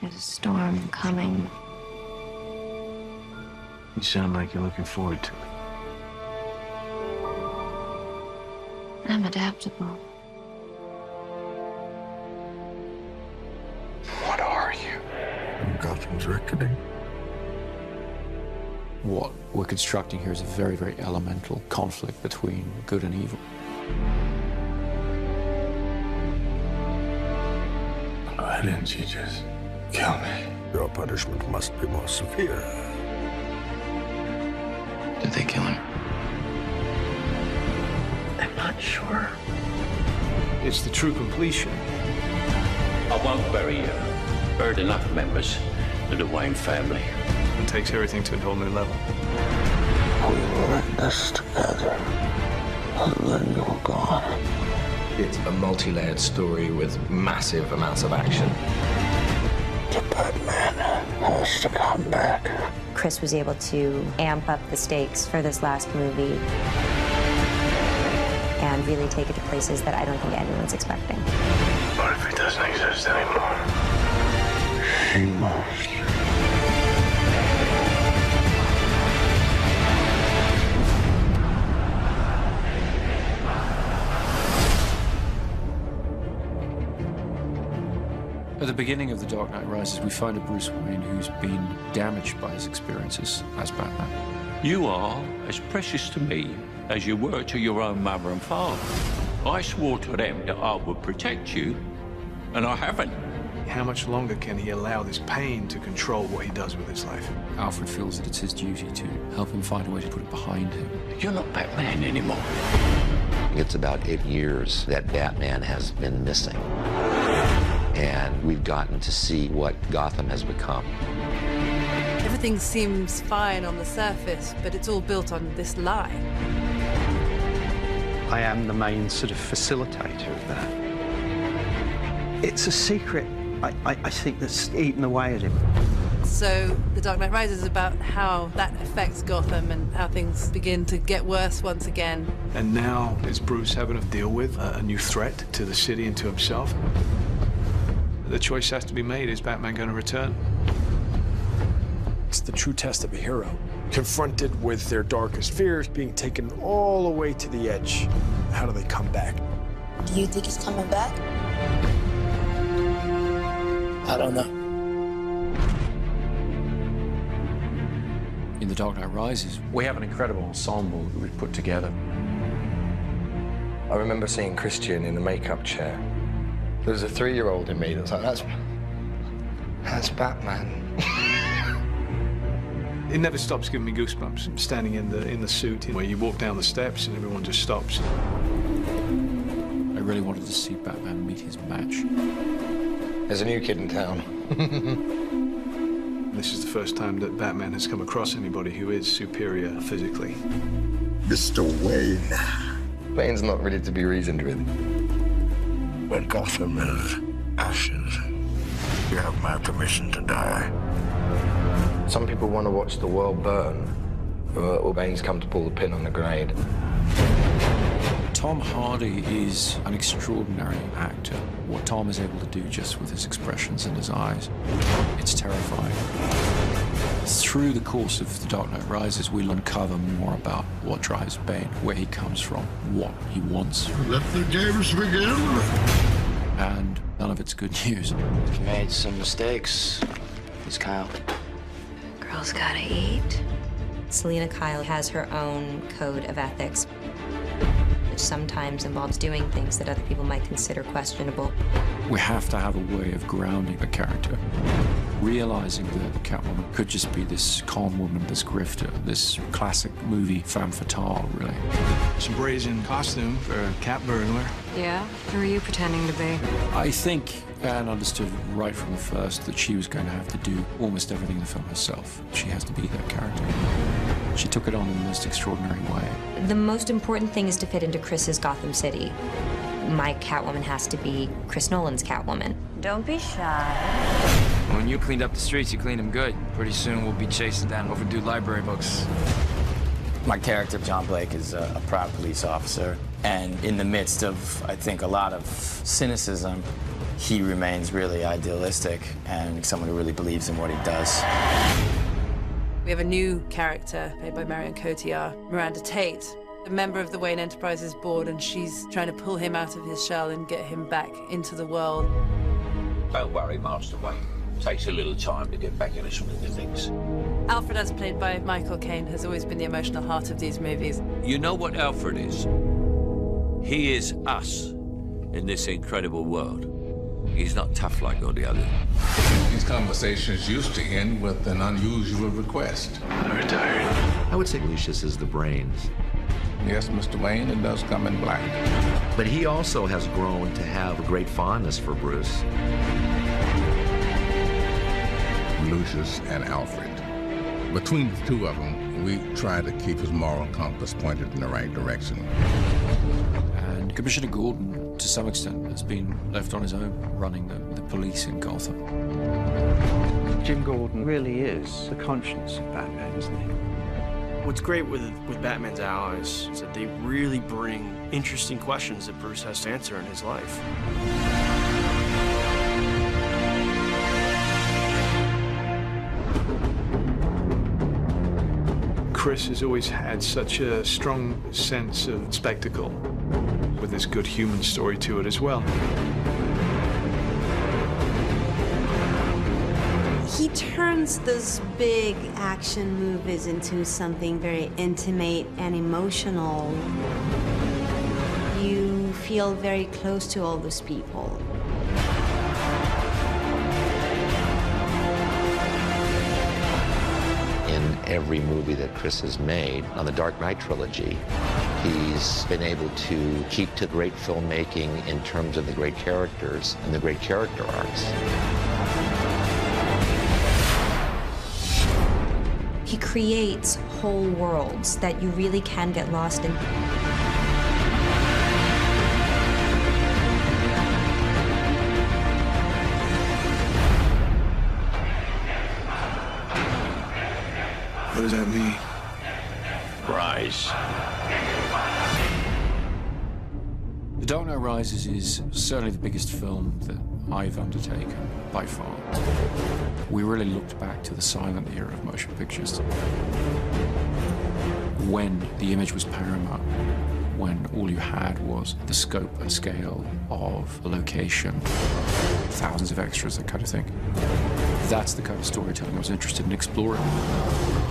There's a storm coming. You sound like you're looking forward to it. I'm adaptable. What are you? Gotham's reckoning. What we're constructing here is a very, very elemental conflict between good and evil. Why didn't you just kill me? Your punishment must be more severe. Did they kill him? I'm not sure. It's the true completion. I won't bury you. Buried enough members of the Wayne family. It takes everything to a whole new level. We were in this together, and then you were gone. It's a multi-layered story with massive amounts of action. The Batman has to come back. Chris was able to amp up the stakes for this last movie and really take it to places that I don't think anyone's expecting. What if it doesn't exist anymore? She must. At the beginning of The Dark Knight Rises, we find a Bruce Wayne who's been damaged by his experiences as Batman. You are as precious to me as you were to your own mother and father. I swore to them that I would protect you, and I haven't. How much longer can he allow this pain to control what he does with his life? Alfred feels that it's his duty to help him find a way to put it behind him. You're not Batman anymore. It's about 8 years that Batman has been missing. And we've gotten to see what Gotham has become. Everything seems fine on the surface, but it's all built on this lie. I am the main sort of facilitator of that. It's a secret, I think, that's eaten away at him. So The Dark Knight Rises is about how that affects Gotham and how things begin to get worse once again. And now is Bruce having to deal with a new threat to the city and to himself? The choice has to be made. Is Batman going to return? It's the true test of a hero. Confronted with their darkest fears, being taken all the way to the edge. How do they come back? Do you think he's coming back? I don't know. In The Dark Knight Rises, we have an incredible ensemble that we've put together. I remember seeing Christian in the makeup chair. There was a 3-year-old in me that was like, that's Batman. It never stops giving me goosebumps. I'm standing in the suit where you walk down the steps and everyone just stops. I really wanted to see Batman meet his match. There's a new kid in town. This is the first time that Batman has come across anybody who is superior physically. Mr. Wayne. Wayne's not ready to be reasoned with. When Gotham is ashes, you have my permission to die. Some people want to watch the world burn, or Wayne's come to pull the pin on the grenade. Tom Hardy is an extraordinary actor. What Tom is able to do just with his expressions and his eyes, it's terrifying. Through the course of The Dark Knight Rises, we'll uncover more about what drives Bane, where he comes from, what he wants. Let the games begin. And none of it's good news. He made some mistakes. He's Kyle. Girls gotta eat. Selina Kyle has her own code of ethics, which sometimes involves doing things that other people might consider questionable. We have to have a way of grounding the character, realizing that the Catwoman could just be this calm woman, this grifter, this classic movie femme fatale, really. Some brazen costume for a cat burglar. Yeah? Who are you pretending to be? I think Anne understood right from the first that she was going to have to do almost everything in the film herself. She has to be that character. She took it on in the most extraordinary way. The most important thing is to fit into Chris's Gotham City. My Catwoman has to be Chris Nolan's Catwoman. Don't be shy. When you cleaned up the streets, you cleaned them good. Pretty soon we'll be chasing down overdue library books. My character, John Blake, is a proud police officer. And in the midst of, I think, a lot of cynicism, he remains really idealistic and someone who really believes in what he does. We have a new character played by Marion Cotillard, Miranda Tate, a member of the Wayne Enterprises board, and she's trying to pull him out of his shell and get him back into the world. Don't worry, Master Wayne. Takes a little time to get back in the swing of things. Alfred, as played by Michael Caine, has always been the emotional heart of these movies. You know what Alfred is? He is us in this incredible world. He's not tough like all the others. These conversations used to end with an unusual request. I'm retired. I would say Lucius is the brains. Yes, Mr. Wayne, it does come in black. But he also has grown to have a great fondness for Bruce. Lucius and Alfred. Between the two of them, we try to keep his moral compass pointed in the right direction. And Commissioner Gordon, to some extent, has been left on his own running the police in Gotham. Jim Gordon really is the conscience of Batman, isn't he? What's great with Batman's allies is that they really bring interesting questions that Bruce has to answer in his life. Chris has always had such a strong sense of spectacle, with this good human story to it as well. He turns those big action movies into something very intimate and emotional. You feel very close to all those people. In every movie that Chris has made on the Dark Knight trilogy, he's been able to keep to great filmmaking in terms of the great characters and the great character arcs. He creates whole worlds that you really can get lost in. What does that mean? Rise. The Dark Knight Rises is certainly the biggest film that I've undertaken, by far. We really looked back to the silent era of motion pictures, when the image was paramount, when all you had was the scope and scale of a location, thousands of extras, that kind of thing. That's the kind of storytelling I was interested in exploring.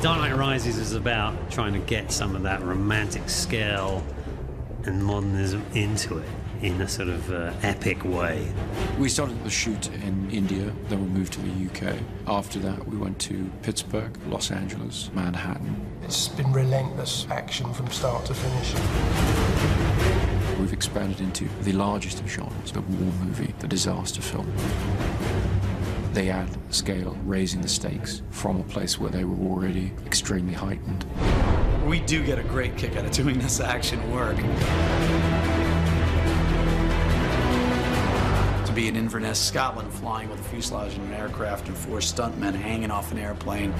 Dark Knight Rises is about trying to get some of that romantic scale and modernism into it in a sort of epic way. We started the shoot in India, then we moved to the UK. After that, we went to Pittsburgh, Los Angeles, Manhattan. It's been relentless action from start to finish. We've expanded into the largest of genres, the war movie, the disaster film. They add scale, raising the stakes from a place where they were already extremely heightened. We do get a great kick out of doing this action work. To be in Inverness, Scotland, flying with a fuselage in an aircraft and 4 stuntmen hanging off an airplane.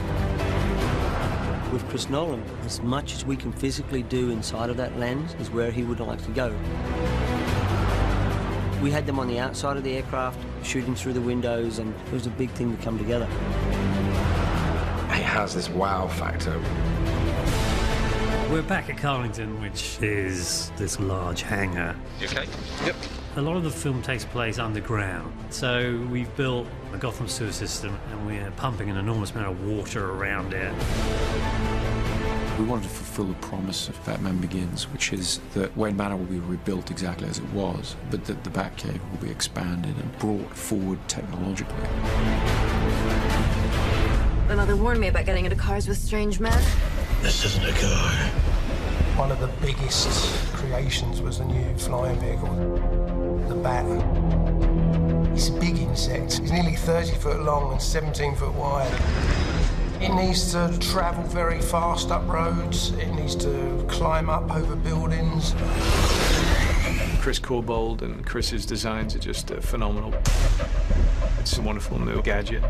With Chris Nolan, as much as we can physically do inside of that lens is where he would like to go. We had them on the outside of the aircraft, shooting through the windows, and it was a big thing to come together. It has this wow factor. We're back at Carlington, which is this large hangar. You okay? Yep. A lot of the film takes place underground, so we've built a Gotham sewer system and we're pumping an enormous amount of water around it. We wanted to fulfill the promise of Batman Begins, which is that Wayne Manor will be rebuilt exactly as it was, but that the Batcave will be expanded and brought forward technologically. My mother warned me about getting into cars with strange men. This isn't a car. One of the biggest creations was the new flying vehicle, the Bat. It's a big insect. It's nearly 30 foot long and 17 foot wide. It needs to travel very fast up roads. It needs to climb up over buildings. Chris Corbould and Chris's designs are just phenomenal. It's a wonderful new gadget.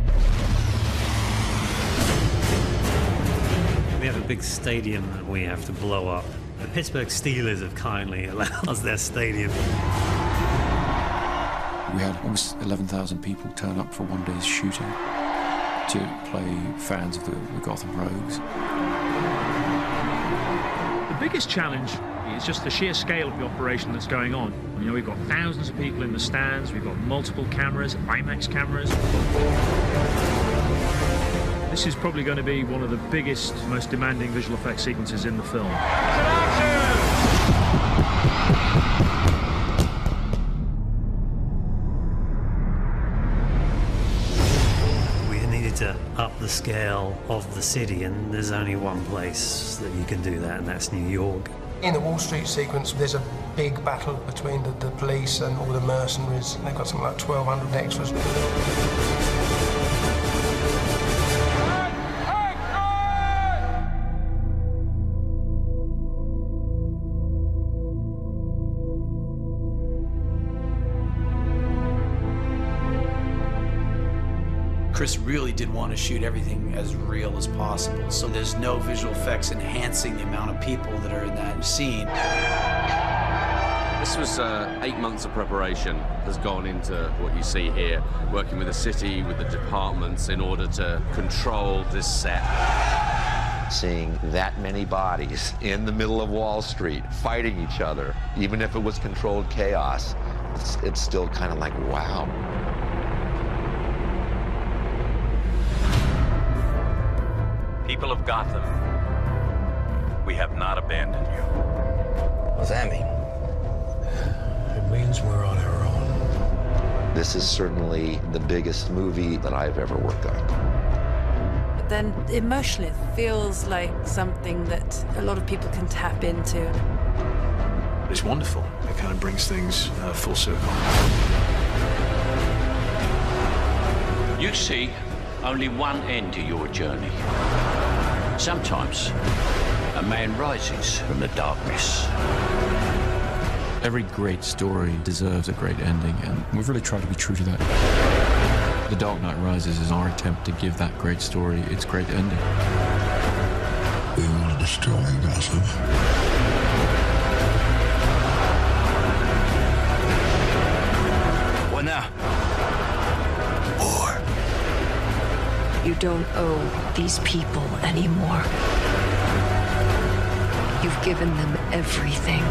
We have a big stadium that we have to blow up. The Pittsburgh Steelers have kindly allowed us their stadium. We had almost 11,000 people turn up for one day's shooting to play fans of the Gotham Rogues. The biggest challenge is just the sheer scale of the operation that's going on. You know, we've got thousands of people in the stands, we've got multiple cameras, IMAX cameras. This is probably going to be one of the biggest, most demanding visual effects sequences in the film. We needed to up the scale of the city, and there's only one place that you can do that, and that's New York. In the Wall Street sequence, there's a big battle between the police and all the mercenaries. They've got something like 1,200 extras. Chris really did want to shoot everything as real as possible, so there's no visual effects enhancing the amount of people that are in that scene. This was 8 months of preparation has gone into what you see here, working with the city, with the departments in order to control this set. Seeing that many bodies in the middle of Wall Street fighting each other, even if it was controlled chaos, it's still kind of like, wow. People of Gotham, we have not abandoned you. What does that mean? It means we're on our own. This is certainly the biggest movie that I've ever worked on. But then emotionally, it feels like something that a lot of people can tap into. It's wonderful. It kind of brings things full circle. You see only one end to your journey. Sometimes a man rises from the darkness. Every great story deserves a great ending, and we've really tried to be true to that. The Dark Knight Rises is our attempt to give that great story its great ending. We want to destroy Gotham. What now? War. You don't owe these people anymore. You've given them everything.